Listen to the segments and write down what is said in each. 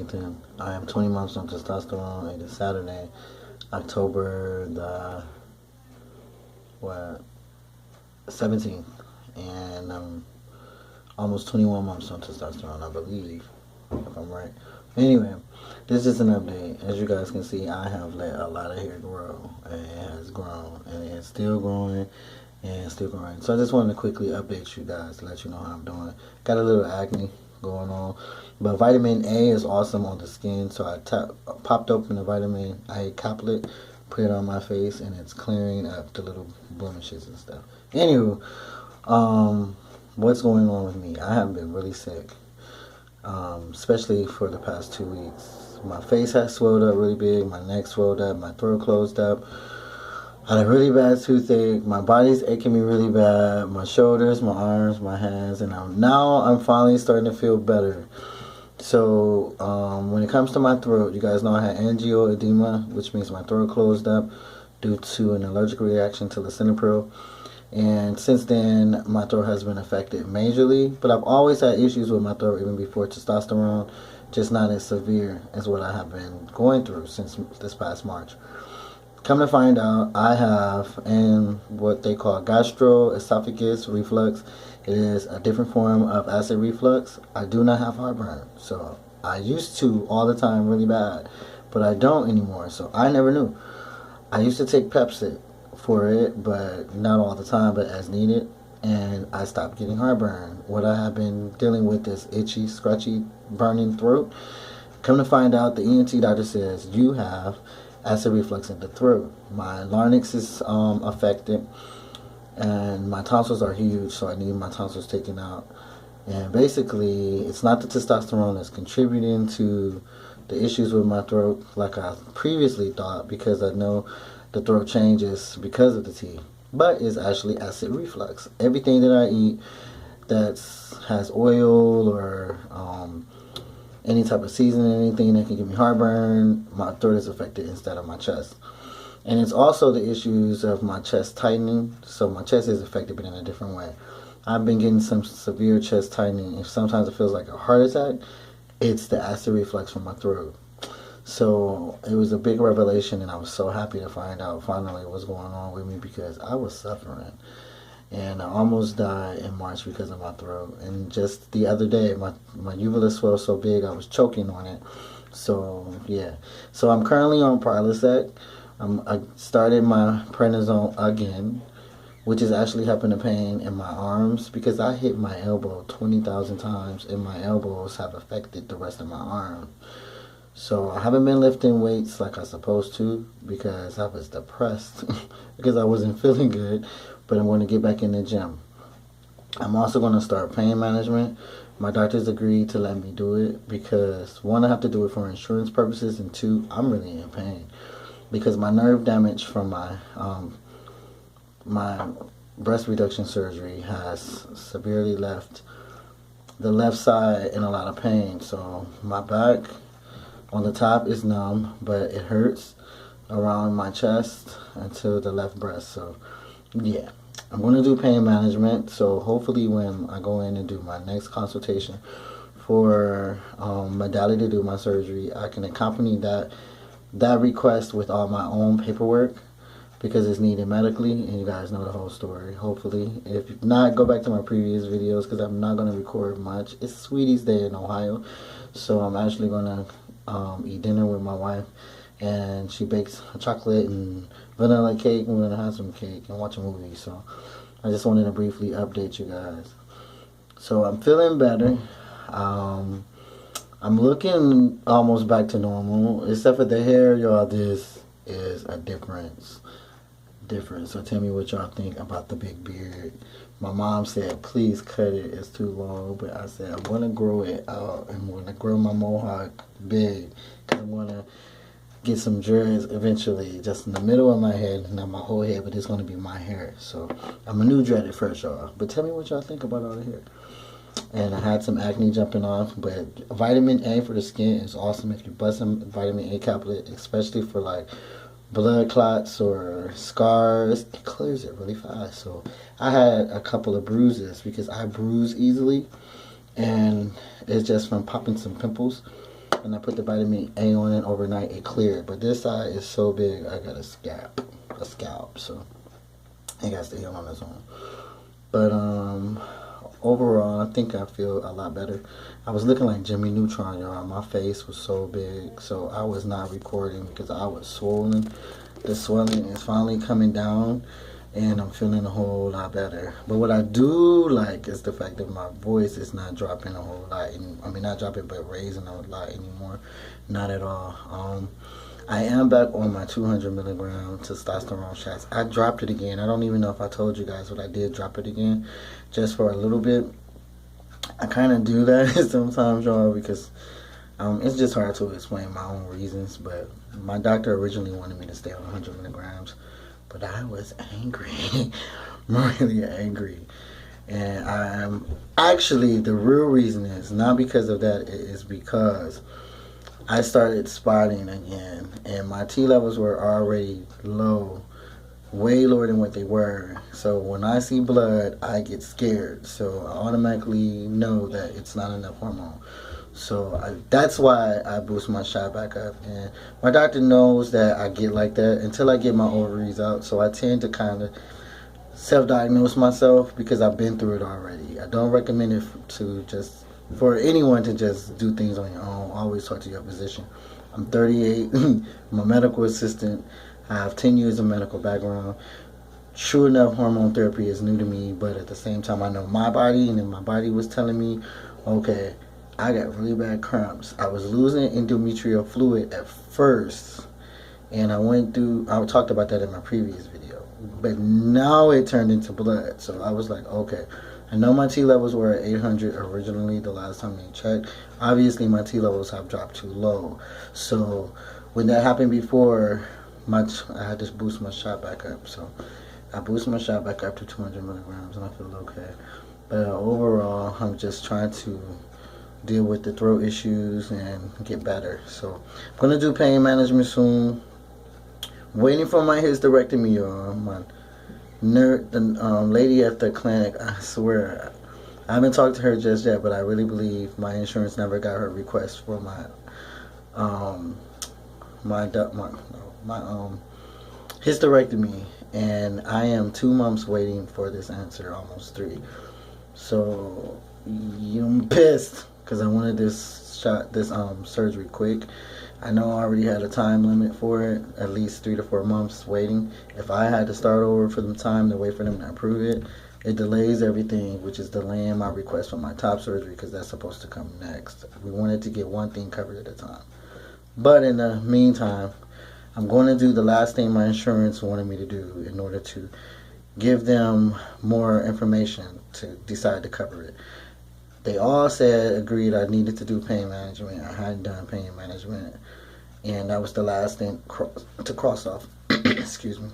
Ethan. I am 20 months on testosterone. It is Saturday, October the what 17th, and I'm almost 21 months on testosterone, I believe, if I'm right. Anyway, this is an update. As you guys can see, I have let a lot of hair grow, and it has grown, and it's still growing, and still growing. So I just wanted to quickly update you guys to let you know how I'm doing. Got a little acne going on, but vitamin A is awesome on the skin. So I popped open the vitamin A caplet, put it on my face, and it's clearing up the little blemishes and stuff. Anywho, what's going on with me? I have been really sick, especially for the past 2 weeks. My face has swelled up really big, my neck swelled up, my throat closed up. I had a really bad toothache. My body's aching me really bad. My shoulders, my arms, my hands, and now I'm finally starting to feel better. So when it comes to my throat, you guys know I had angioedema, which means my throat closed up due to an allergic reaction to lisinopril. And since then, my throat has been affected majorly. But I've always had issues with my throat even before testosterone, just not as severe as what I have been going through since this past March. Come to find out, I have what they call gastroesophagus reflux. It is a different form of acid reflux. I do not have heartburn, so I used to all the time really bad, but I don't anymore, so I never knew. I used to take Pepsi for it, but not all the time, but as needed, and I stopped getting heartburn. What I have been dealing with is itchy, scratchy, burning throat. Come to find out, the ENT doctor says you have acid reflux in the throat. My larynx is affected, and my tonsils are huge, so I need my tonsils taken out. And basically, it's not the testosterone that's contributing to the issues with my throat like I previously thought, because I know the throat changes because of the tea, but it's actually acid reflux. Everything that I eat that has oil or any type of seasoning, anything that can give me heartburn, my throat is affected instead of my chest. And it's also the issues of my chest tightening, so my chest is affected but in a different way. I've been getting some severe chest tightening. If sometimes it feels like a heart attack, it's the acid reflux from my throat. So it was a big revelation, and I was so happy to find out finally what's going on with me, because I was suffering. And I almost died in March because of my throat. And just the other day, my uvula swelled so big I was choking on it. So yeah. So I'm currently on Prilosec. I started my prednisone again, which is actually helping the pain in my arms, because I hit my elbow 20,000 times, and my elbows have affected the rest of my arm. So I haven't been lifting weights like I supposed to, because I was depressed because I wasn't feeling good. But I'm going to get back in the gym. I'm also going to start pain management. My doctors agreed to let me do it because, one, I have to do it for insurance purposes, and two, I'm really in pain because my nerve damage from my breast reduction surgery has severely left the left side in a lot of pain. So my back on the top is numb, but it hurts around my chest until the left breast. So yeah, I'm going to do pain management. So hopefully when I go in and do my next consultation for modality to do my surgery, I can accompany that request with all my own paperwork, because it's needed medically, and you guys know the whole story, hopefully. If not, go back to my previous videos, because I'm not going to record much. It's Sweetie's Day in Ohio, so I'm actually going to eat dinner with my wife, and she bakes chocolate and vanilla cake, and we're going to have some cake and watch a movie. So I just wanted to briefly update you guys. So I'm feeling better. I'm looking almost back to normal, except for the hair, y'all. This is a difference. So tell me what y'all think about the big beard. My mom said, please cut it, it's too long. But I said, I'm going to grow it out. I'm going to grow my mohawk big, because I'm going to get some dreads eventually, just in the middle of my head, not my whole head, but it's going to be my hair. So I'm a new dread at first, y'all. But tell me what y'all think about all the hair. And I had some acne jumping off, but vitamin A for the skin is awesome. If you bust some vitamin A caplet, especially for like blood clots or scars, it clears it really fast. So I had a couple of bruises because I bruise easily, and it's just from popping some pimples. and I put the vitamin A on it overnight, it cleared. But this side is so big, I got a scalp, so it got to heal on its own. But overall, I think I feel a lot better. I was looking like Jimmy Neutron, y'all. My face was so big, so I was not recording because I was swollen. The swelling is finally coming down, and I'm feeling a whole lot better. But what I do like is the fact that my voice is not dropping a whole lot. I mean, not dropping, but raising a lot anymore. Not at all. I am back on my 200 milligram testosterone shots. I dropped it again. I don't even know if I told you guys, but I did drop it again just for a little bit. I kind of do that sometimes, y'all, because it's just hard to explain my own reasons. But my doctor originally wanted me to stay on 100 milligrams, but I was angry, really angry. And I'm actually, the real reason is not because of that. It is because I started spotting again, and my T levels were already low, way lower than what they were. So when I see blood, I get scared. So I automatically know that it's not enough hormone. So that's why I boost my shot back up. And my doctor knows that I get like that until I get my ovaries out. So I tend to kind of self-diagnose myself because I've been through it already. I don't recommend it for anyone to just do things on your own. Always talk to your physician. I'm 38. I'm a medical assistant. I have 10 years of medical background. True enough, hormone therapy is new to me, but at the same time, I know my body, and then my body was telling me, okay, I got really bad cramps. I was losing endometrial fluid at first, and I talked about that in my previous video, but now it turned into blood. So I was like, okay, I know my T levels were at 800 originally the last time they checked. Obviously, my T levels have dropped too low. So when that happened before, I had to boost my shot back up. So I boosted my shot back up to 200 milligrams, and I feel okay. But overall, I'm just trying to deal with the throat issues and get better. So I'm going to do pain management soon. Waiting for my hysterectomy, y'all. The lady at the clinic, I swear, I haven't talked to her just yet, but I really believe my insurance never got her request for my hysterectomy, and I am 2 months waiting for this answer, almost 3. So I'm pissed because I wanted this surgery quick. I know I already had a time limit for it, at least 3 to 4 months waiting. If I had to start over for the time to wait for them to approve it, it delays everything, which is delaying my request for my top surgery because that's supposed to come next. We wanted to get one thing covered at a time. But in the meantime, I'm going to do the last thing my insurance wanted me to do in order to give them more information to decide to cover it. They all agreed I needed to do pain management. I hadn't done pain management, and that was the last thing to cross off. Excuse me.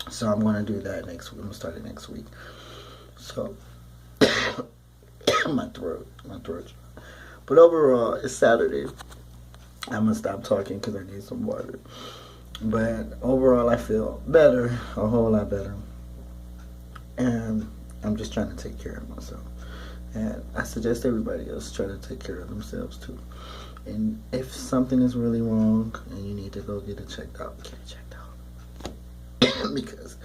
So I'm going to do that next week. I'm going to start it next week. So, my throat. But overall, it's Saturday. I'm going to stop talking because I need some water. But overall, I feel better, a whole lot better. And I'm just trying to take care of myself. And I suggest everybody else try to take care of themselves too. And if something is really wrong and you need to go get it checked out, get it checked out. Because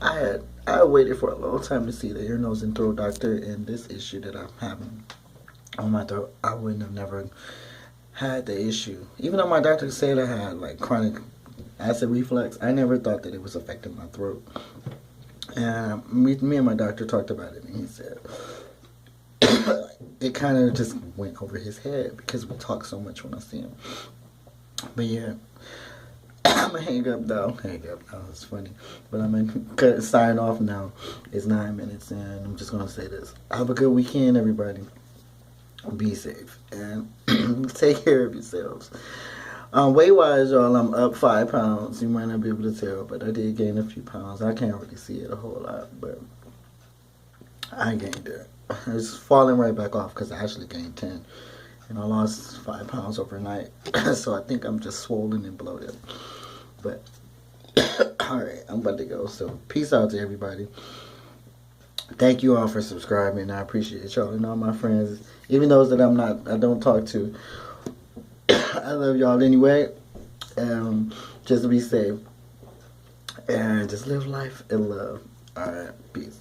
I waited for a long time to see the ear, nose, and throat doctor, and this issue that I'm having on my throat, I wouldn't have never had the issue. Even though my doctor said I had like chronic acid reflux, I never thought that it was affecting my throat. And me and my doctor talked about it, and he said it kind of just went over his head because we talk so much when I see him. But yeah, I'm gonna hang up now. It's funny. But I'm gonna sign off now. It's 9 minutes, and I'm just gonna say this. Have a good weekend, everybody. Be safe and take care of yourselves. Weight-wise, y'all, I'm up 5 pounds. You might not be able to tell, but I did gain a few pounds. I can't really see it a whole lot, but I gained it. It's falling right back off because I actually gained 10. And I lost 5 pounds overnight. So I think I'm just swollen and bloated. But, alright, I'm about to go. So, peace out to everybody. Thank you all for subscribing. I appreciate y'all and all my friends. Even those that I don't talk to. I love y'all anyway. Just be safe and just live life in love. All right, peace.